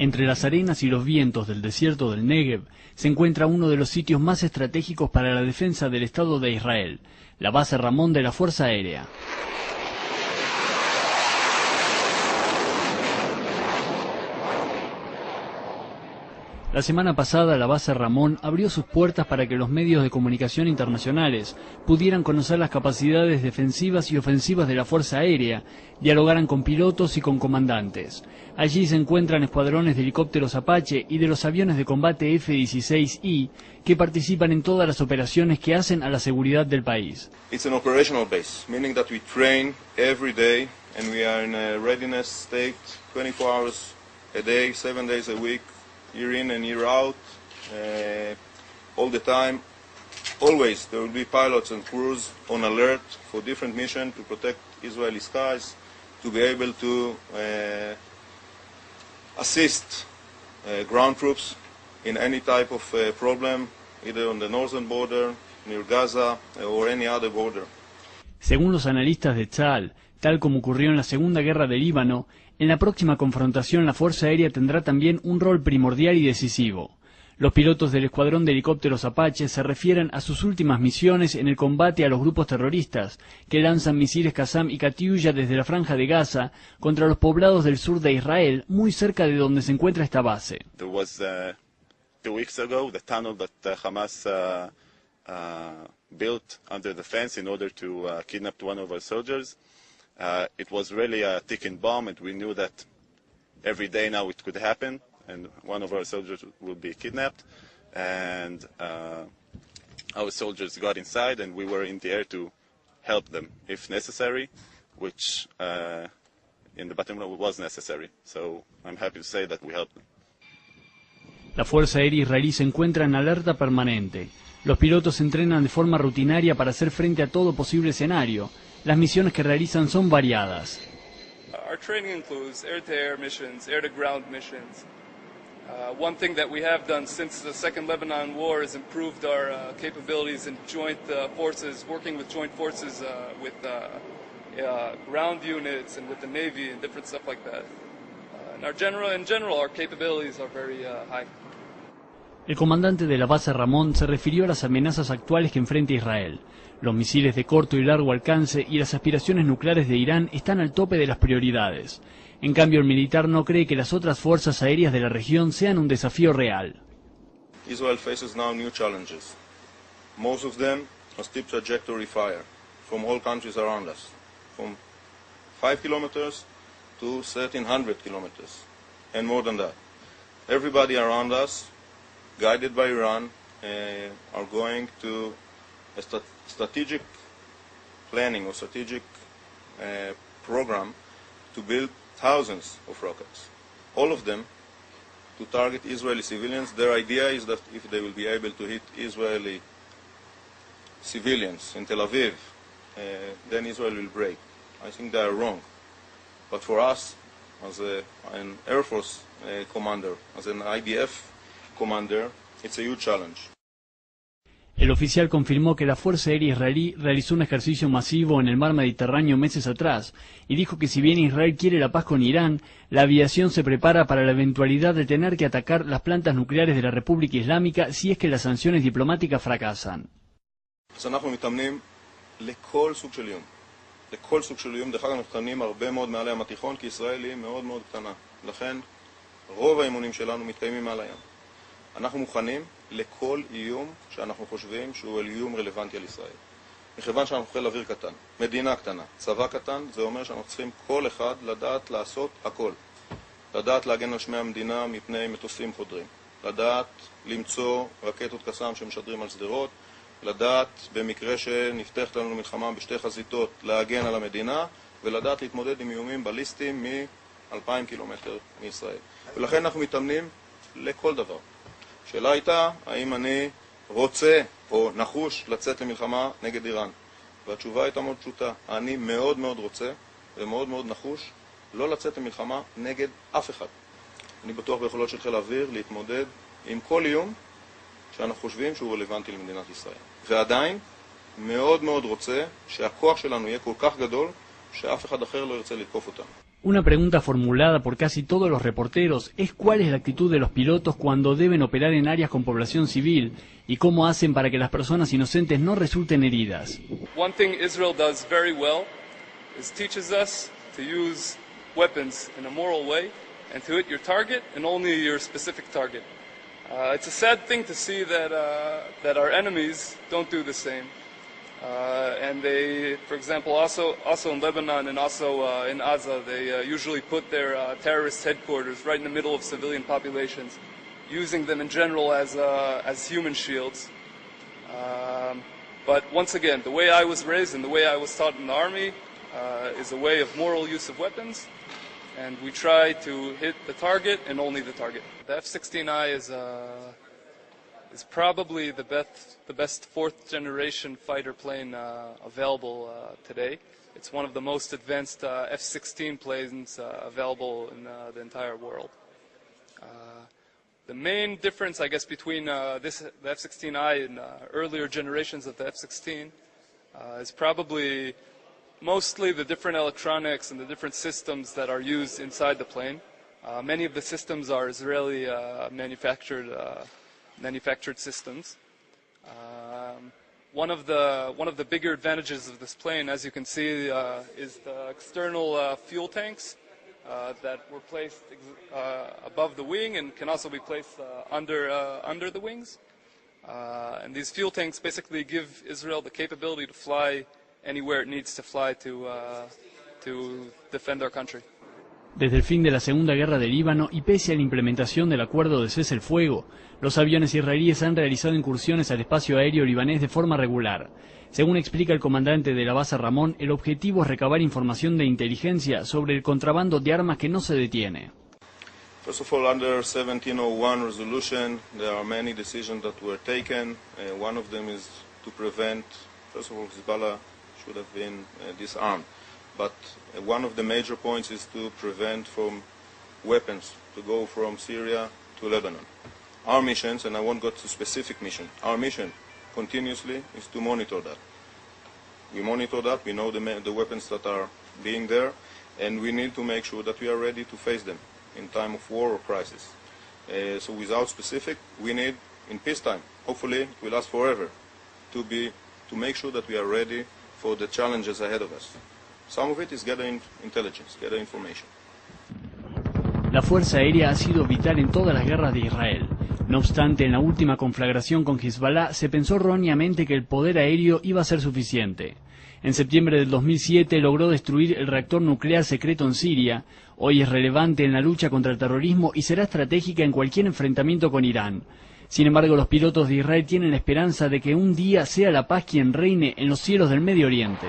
Entre las arenas y los vientos del desierto del Negev se encuentra uno de los sitios más estratégicos para la defensa del Estado de Israel, la base Ramón de la Fuerza Aérea. La semana pasada, la base Ramón abrió sus puertas para que los medios de comunicación internacionales pudieran conocer las capacidades defensivas y ofensivas de la Fuerza Aérea, dialogaran con pilotos y con comandantes. Allí se encuentran escuadrones de helicópteros Apache y de los aviones de combate F-16I que participan en todas las operaciones que hacen a la seguridad del país. It's an operational base, meaning that we train every day and we are in a readiness state 24 hours a day, 7 days a week. Year in and year out, all the time. Always there will be pilots and crews on alert for different missions to protect Israeli skies, to be able to assist ground troops in any type of problem, either on the northern border, near Gaza, or any other border. Según los analistas de Tzal, tal como ocurrió en la Segunda Guerra del Líbano, en la próxima confrontación la Fuerza Aérea tendrá también un rol primordial y decisivo. Los pilotos del escuadrón de helicópteros Apache se refieren a sus últimas misiones en el combate a los grupos terroristas que lanzan misiles Qassam y Katyusha desde la Franja de Gaza contra los poblados del sur de Israel, muy cerca de donde se encuentra esta base. There was 2 weeks ago the tunnel that Hamas built under the fence in order to kidnap one of our soldiers. It was really a ticking bomb, and we knew that every day now it could happen, and one of our soldiers would be kidnapped. And our soldiers got inside, and we were in the air to help them if necessary, which in the bottom line was necessary. So I'm happy to say that we helped them. La Fuerza Aérea israelí se encuentra en alerta permanente. Los pilotos se entrenan de forma rutinaria para hacer frente a todo posible escenario. Las misiones que realizan son variadas. Our training includes air-to-air missions, air-to-ground missions. One thing that we have done since the Second Lebanon War is improved our capabilities in joint forces, working with joint forces with ground units and with the Navy and different stuff like that. In general, our capabilities are very high. El comandante de la base Ramón se refirió a las amenazas actuales que enfrenta Israel. Los misiles de corto y largo alcance y las aspiraciones nucleares de Irán están al tope de las prioridades. En cambio, el militar no cree que las otras fuerzas aéreas de la región sean un desafío real. Israel faces now new challenges. Most of them are steep trajectory fire from all countries around us, from 5 kilometers to 1,300 kilometers, and more than that. Everybody around us, guided by Iran, are going to a strategic planning or strategic program to build thousands of rockets, all of them to target Israeli civilians. Their idea is that if they will be able to hit Israeli civilians in Tel Aviv, then Israel will break. I think they are wrong. But for us, as an Air Force commander, as an IDF commander, it's a huge challenge. El oficial confirmó que la Fuerza Aérea israelí realizó un ejercicio masivo en el mar Mediterráneo meses atrás y dijo que si bien Israel quiere la paz con Irán, la aviación se prepara para la eventualidad de tener que atacar las plantas nucleares de la República Islámica si es que las sanciones diplomáticas fracasan. לכל סוג של איום, דרך אגב אנחנו קטנים הרבה מאוד מעל הים התיכון, כי ישראל היא מאוד מאוד קטנה. לכן רוב האימונים שלנו מתקיימים מעל הים. אנחנו מוכנים לכל איום שאנחנו חושבים שהוא איום רלוונטי על ישראל. מכיוון שאנחנו חיל אוויר קטן, מדינה קטנה, צבא קטן, זה אומר שאנחנו צריכים כל אחד לדעת לעשות הכל. לדעת להגן על שמי המדינה מפני מטוסים חודרים. לדעת למצוא רקטות קסאם שמשדרים על סדרות. לדעת במקרה שנפתחת לנו מלחמה בשתי חזיתות להגן על המדינה ולדעת להתמודד עם איומים בליסטיים מ-2,000 קילומטר מישראל. ולכן אנחנו מתאמנים לכל דבר. השאלה הייתה האם אני רוצה או נחוש לצאת למלחמה נגד איראן. והתשובה הייתה מאוד פשוטה. אני מאוד מאוד רוצה ומאוד מאוד נחוש לא לצאת למלחמה נגד אף אחד. אני בטוח ביכולות של חיל האוויר להתמודד עם כל איום שאנחנו חושבים שהוא רלוונטי למדינת ישראל. ועדיין מאוד מאוד רוצה שהכוח שלנו יהיה כל כך גדול שאף אחד אחר לא ירצה לתקוף אותנו. Una pregunta formulada por casi todos los reporteros es cuál es la actitud de los pilotos cuando deben operar en áreas con población civil y cómo hacen para que las personas inocentes no resulten heridas. One thing Israel does very well is teaches us to use weapons in a moral way and to hit your target and only your specific target. It's a sad thing to see that our enemies don't do the same. And they, for example, also in Lebanon and also in Gaza, they usually put their terrorist headquarters right in the middle of civilian populations, using them in general as human shields. But once again, the way I was raised and the way I was taught in the army is a way of moral use of weapons, and we try to hit the target and only the target. The F-16I is probably the best fourth generation fighter plane available today. It's one of the most advanced F-16 planes available in the entire world. The main difference, I guess, between the F-16I and earlier generations of the F-16 is probably mostly the different electronics and the different systems that are used inside the plane. Many of the systems are Israeli manufactured systems. One of the bigger advantages of this plane, as you can see, is the external fuel tanks that were placed above the wing and can also be placed under the wings. And these fuel tanks basically give Israel the capability to fly anywhere it needs to fly to defend our country. Desde el fin de la Segunda Guerra del Líbano y pese a la implementación del acuerdo de cese el fuego, los aviones israelíes han realizado incursiones al espacio aéreo libanés de forma regular. Según explica el comandante de la base Ramón, el objetivo es recabar información de inteligencia sobre el contrabando de armas que no se detiene. First of all, under 1701 resolution, there are many decisions that were taken. One of them is to prevent, first of all, Hezbollah should have been disarmed. But one of the major points is to prevent from weapons to go from Syria to Lebanon. Our missions, and I won't go to specific mission, our mission continuously is to monitor that. We monitor that, we know the weapons that are being there, and we need to make sure that we are ready to face them in time of war or crisis. So without specific, we need, in peacetime, hopefully it will last forever, to make sure that we are ready for the challenges ahead of us. Some of it is gathering intelligence, gathering information. La Fuerza Aérea ha sido vital en todas las guerras de Israel. No obstante, en la última conflagración con Hezbollah se pensó erróneamente que el poder aéreo iba a ser suficiente. En septiembre del 2007 logró destruir el reactor nuclear secreto en Siria. Hoy es relevante en la lucha contra el terrorismo y será estratégica en cualquier enfrentamiento con Irán. Sin embargo, los pilotos de Israel tienen la esperanza de que un día sea la paz quien reine en los cielos del Medio Oriente.